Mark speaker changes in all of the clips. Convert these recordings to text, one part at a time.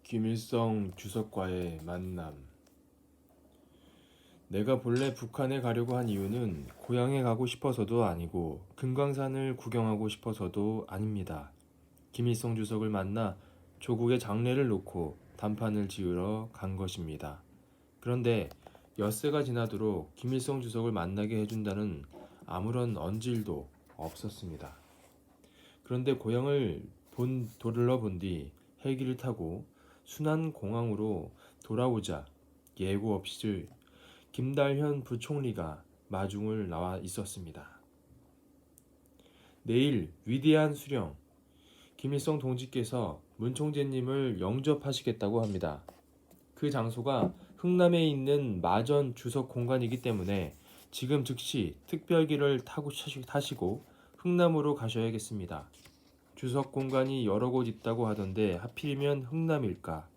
Speaker 1: 김일성 주석과의 만남. 내가 본래 북한에 가려고 한 이유는 고향에 가고 싶어서도 아니고 금강산을 구경하고 싶어서도 아닙니다. 김일성 주석을 만나 조국의 장례를 놓고 단판을 지으러 간 것입니다. 그런데 엿새가 지나도록 김일성 주석을 만나게 해준다는 아무런 언질도 없었습니다. 그런데 고향을 돌러본 뒤 헬기를 타고 순안공항으로 돌아오자 예고 없이 김달현 부총리가 마중을 나와 있었습니다. 내일 위대한 수령, 김일성 동지께서 문총재님을 영접하시겠다고 합니다. 그 장소가 흥남에 있는 마전 주석 공간이기 때문에 지금 즉시 특별기를 타시고 흥남으로 가셔야겠습니다. 주석 공간이 여러 곳 있다고 하던데 하필이면 흥남일까?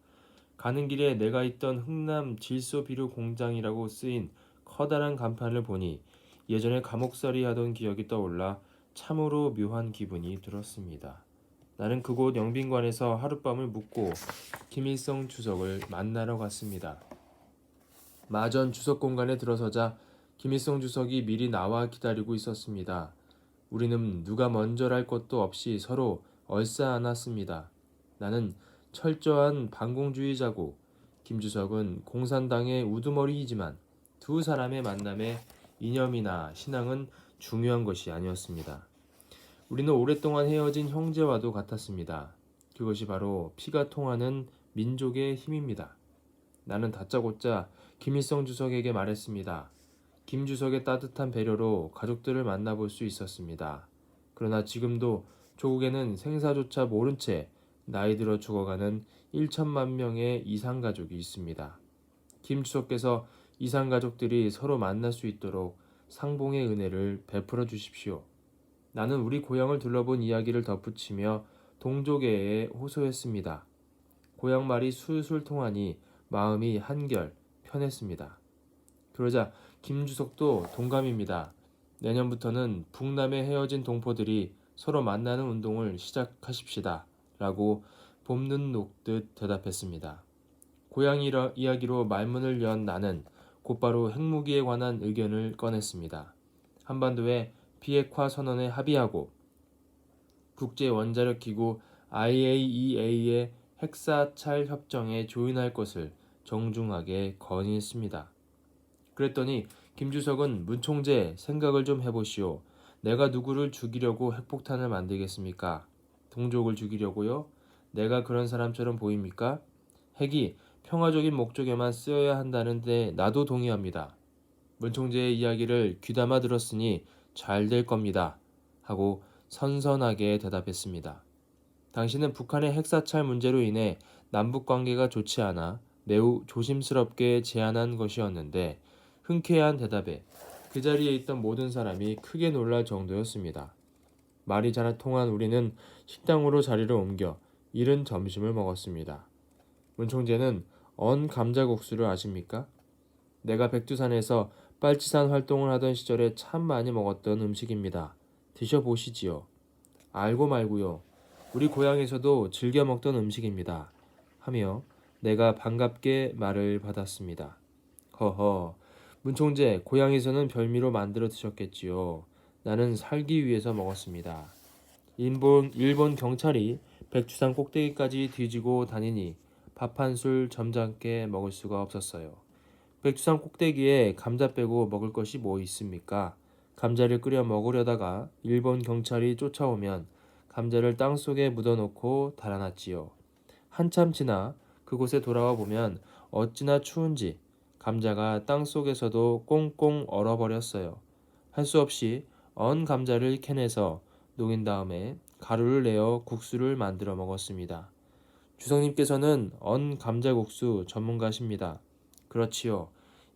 Speaker 1: 가는 길에 내가 있던 흥남 질소비료 공장이라고 쓰인 커다란 간판을 보니 예전에 감옥살이 하던 기억이 떠올라 참으로 묘한 기분이 들었습니다. 나는 그곳 영빈관에서 하룻밤을 묵고 김일성 주석을 만나러 갔습니다. 마전 주석 공간에 들어서자 김일성 주석이 미리 나와 기다리고 있었습니다. 우리는 누가 먼저랄 것도 없이 서로 얼싸안았습니다. 나는 철저한 반공주의자고 김 주석은 공산당의 우두머리이지만 두 사람의 만남에 이념이나 신앙은 중요한 것이 아니었습니다. 우리는 오랫동안 헤어진 형제와도 같았습니다. 그것이 바로 피가 통하는 민족의 힘입니다. 나는 다짜고짜 김일성 주석에게 말했습니다. 김 주석의 따뜻한 배려로 가족들을 만나볼 수 있었습니다. 그러나 지금도 조국에는 생사조차 모른 채 나이 들어 죽어가는 1천만 명의 이산가족이 있습니다. 김 주석께서 이산가족들이 서로 만날 수 있도록 상봉의 은혜를 베풀어 주십시오. 나는 우리 고향을 둘러본 이야기를 덧붙이며 동족애에 호소했습니다. 고향 말이 술술 통하니 마음이 한결 편했습니다. 그러자 김 주석도 동감입니다. 내년부터는 북남에 헤어진 동포들이 서로 만나는 운동을 시작하십시다. 라고 봄눈 녹듯 대답했습니다. 고향 이야기로 말문을 연 나는 곧바로 핵무기에 관한 의견을 꺼냈습니다. 한반도에 비핵화 선언에 합의하고 국제원자력기구 IAEA의 핵사찰 협정에 조인할 것을 정중하게 건의했습니다. 그랬더니 김 주석은 문총재 생각을 좀 해보시오. 내가 누구를 죽이려고 핵폭탄을 만들겠습니까? 동족을 죽이려고요? 내가 그런 사람처럼 보입니까? 핵이 평화적인 목적에만 쓰여야 한다는데 나도 동의합니다. 문총재의 이야기를 귀담아 들었으니 잘 될 겁니다. 하고 선선하게 대답했습니다. 당신은 북한의 핵사찰 문제로 인해 남북관계가 좋지 않아 매우 조심스럽게 제안한 것이었는데 흔쾌한 대답에 그 자리에 있던 모든 사람이 크게 놀랄 정도였습니다. 말이 잘 통한 우리는 식당으로 자리를 옮겨 이른 점심을 먹었습니다. 문총재는 언 감자국수를 아십니까? 내가 백두산에서 빨치산 활동을 하던 시절에 참 많이 먹었던 음식입니다. 드셔보시지요. 알고 말고요. 우리 고향에서도 즐겨 먹던 음식입니다. 하며 내가 반갑게 말을 받았습니다. 허허, 문총재 고향에서는 별미로 만들어 드셨겠지요. 나는 살기 위해서 먹었습니다. 일본 경찰이 백두산 꼭대기까지 뒤지고 다니니 밥 한 술 점잖게 먹을 수가 없었어요. 백두산 꼭대기에 감자 빼고 먹을 것이 뭐 있습니까? 감자를 끓여 먹으려다가 일본 경찰이 쫓아오면 감자를 땅속에 묻어놓고 달아났지요. 한참 지나 그곳에 돌아와 보면 어찌나 추운지 감자가 땅속에서도 꽁꽁 얼어버렸어요. 할 수 없이 언 감자를 캐내서 녹인 다음에 가루를 내어 국수를 만들어 먹었습니다. 주성님께서는 언 감자국수 전문가십니다. 그렇지요.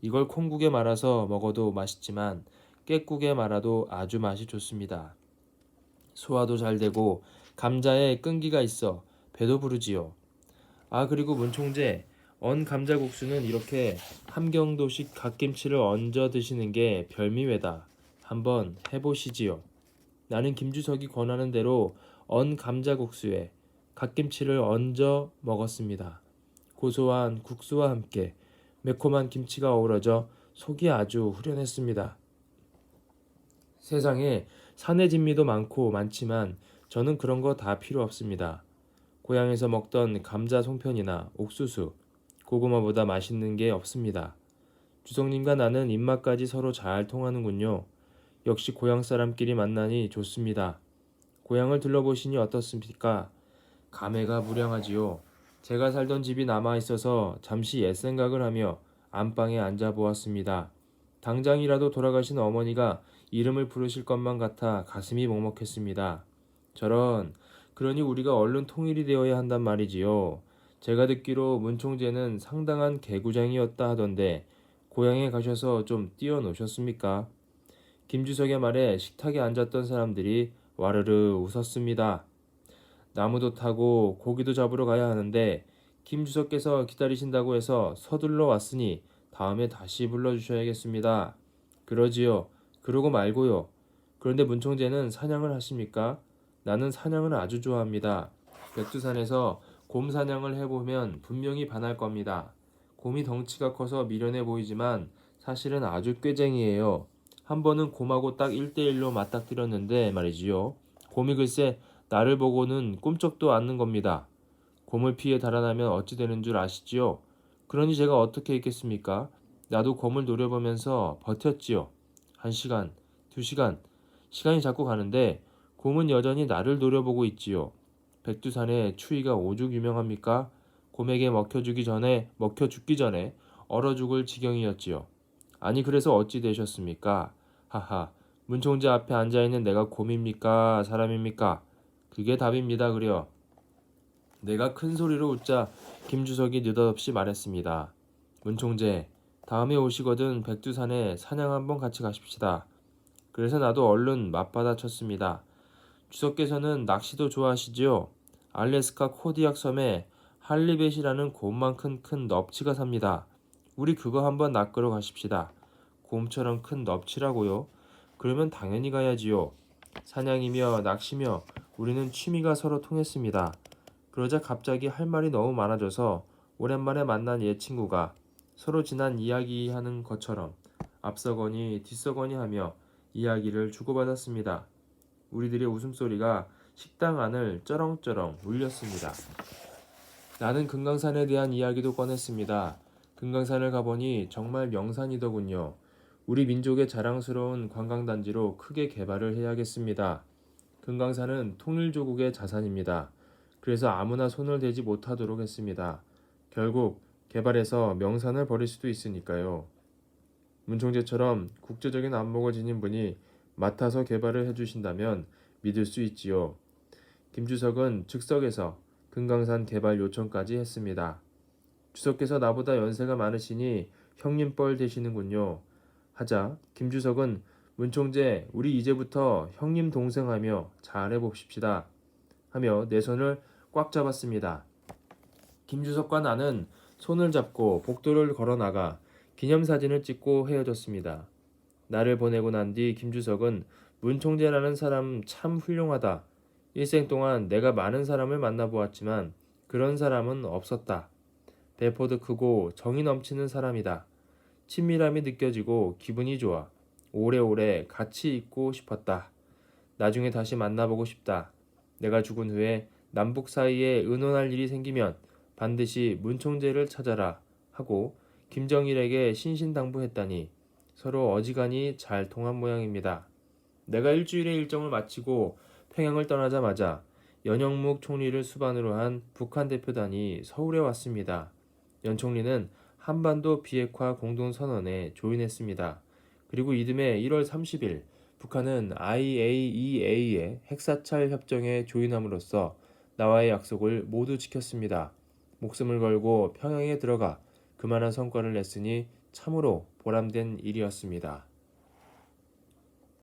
Speaker 1: 이걸 콩국에 말아서 먹어도 맛있지만 깻국에 말아도 아주 맛이 좋습니다. 소화도 잘 되고 감자에 끈기가 있어 배도 부르지요. 아, 그리고 문총재, 언 감자국수는 이렇게 함경도식 갓김치를 얹어 드시는 게 별미외다. 한번 해보시지요. 나는 김주석이 권하는 대로 언 감자국수에 갓김치를 얹어 먹었습니다. 고소한 국수와 함께 매콤한 김치가 어우러져 속이 아주 후련했습니다. 세상에 산의 진미도 많지만 저는 그런 거 다 필요 없습니다. 고향에서 먹던 감자 송편이나 옥수수, 고구마보다 맛있는 게 없습니다. 주성님과 나는 입맛까지 서로 잘 통하는군요. 역시 고향 사람끼리 만나니 좋습니다. 고향을 들러보시니 어떻습니까? 감회가 무량하지요. 제가 살던 집이 남아 있어서 잠시 옛 생각을 하며 안방에 앉아 보았습니다. 당장이라도 돌아가신 어머니가 이름을 부르실 것만 같아 가슴이 먹먹했습니다. 그러니 우리가 얼른 통일이 되어야 한단 말이지요. 제가 듣기로 문총재는 상당한 개구장이었다 하던데 고향에 가셔서 좀 뛰어노셨습니까? 김주석의 말에 식탁에 앉았던 사람들이 와르르 웃었습니다. 나무도 타고 고기도 잡으러 가야 하는데 김주석께서 기다리신다고 해서 서둘러 왔으니 다음에 다시 불러주셔야겠습니다. 그러지요. 그러고 말고요. 그런데 문총재는 사냥을 하십니까? 나는 사냥을 아주 좋아합니다. 백두산에서 곰 사냥을 해보면 분명히 반할 겁니다. 곰이 덩치가 커서 미련해 보이지만 사실은 아주 꾀쟁이에요. 한 번은 곰하고 딱 1대1로 맞닥뜨렸는데 말이지요. 곰이 글쎄 나를 보고는 꿈쩍도 않는 겁니다. 곰을 피해 달아나면 어찌 되는 줄 아시지요? 그러니 제가 어떻게 했겠습니까? 나도 곰을 노려보면서 버텼지요. 1시간, 2시간, 시간이 자꾸 가는데 곰은 여전히 나를 노려보고 있지요. 백두산의 추위가 오죽 유명합니까? 곰에게 먹혀 죽기 전에 얼어 죽을 지경이었지요. 아니 그래서 어찌 되셨습니까? 하하, 문총재 앞에 앉아있는 내가 곰입니까? 사람입니까? 그게 답입니다. 그려. 내가 큰 소리로 웃자 김주석이 느닷없이 말했습니다. 문총재, 다음에 오시거든 백두산에 사냥 한번 같이 가십시다. 그래서 나도 얼른 맞받아 쳤습니다. 주석께서는 낚시도 좋아하시지요? 알래스카 코디악 섬에 할리벳이라는 곰만큼 큰 넙치가 삽니다. 우리 그거 한번 낚으러 가십시다. 곰처럼 큰 넙치라고요? 그러면 당연히 가야지요. 사냥이며 낚시며 우리는 취미가 서로 통했습니다. 그러자 갑자기 할 말이 너무 많아져서 오랜만에 만난 옛 친구가 서로 지난 이야기하는 것처럼 앞서거니 뒤서거니 하며 이야기를 주고받았습니다. 우리들의 웃음소리가 식당 안을 쩌렁쩌렁 울렸습니다. 나는 금강산에 대한 이야기도 꺼냈습니다. 금강산을 가보니 정말 명산이더군요. 우리 민족의 자랑스러운 관광단지로 크게 개발을 해야겠습니다. 금강산은 통일조국의 자산입니다. 그래서 아무나 손을 대지 못하도록 했습니다. 결국 개발해서 명산을 버릴 수도 있으니까요. 문총재처럼 국제적인 안목을 지닌 분이 맡아서 개발을 해주신다면 믿을 수 있지요. 김주석은 즉석에서 금강산 개발 요청까지 했습니다. 주석께서 나보다 연세가 많으시니 형님뻘 되시는군요. 하자 김주석은 문총재 우리 이제부터 형님 동생하며 잘해봅시다 하며 내 손을 꽉 잡았습니다. 김주석과 나는 손을 잡고 복도를 걸어나가 기념사진을 찍고 헤어졌습니다. 나를 보내고 난 뒤 김주석은 문총재라는 사람 참 훌륭하다. 일생 동안 내가 많은 사람을 만나보았지만 그런 사람은 없었다. 배포도 크고 정이 넘치는 사람이다. 친밀함이 느껴지고 기분이 좋아. 오래오래 같이 있고 싶었다. 나중에 다시 만나보고 싶다. 내가 죽은 후에 남북 사이에 의논할 일이 생기면 반드시 문총재를 찾아라 하고 김정일에게 신신당부했다니 서로 어지간히 잘 통한 모양입니다. 내가 일주일의 일정을 마치고 평양을 떠나자마자 연영묵 총리를 수반으로 한 북한 대표단이 서울에 왔습니다. 연 총리는 한반도 비핵화 공동선언에 조인했습니다. 그리고 이듬해 1월 30일 북한은 IAEA의 핵사찰 협정에 조인함으로써 나와의 약속을 모두 지켰습니다. 목숨을 걸고 평양에 들어가 그만한 성과를 냈으니 참으로 보람된 일이었습니다.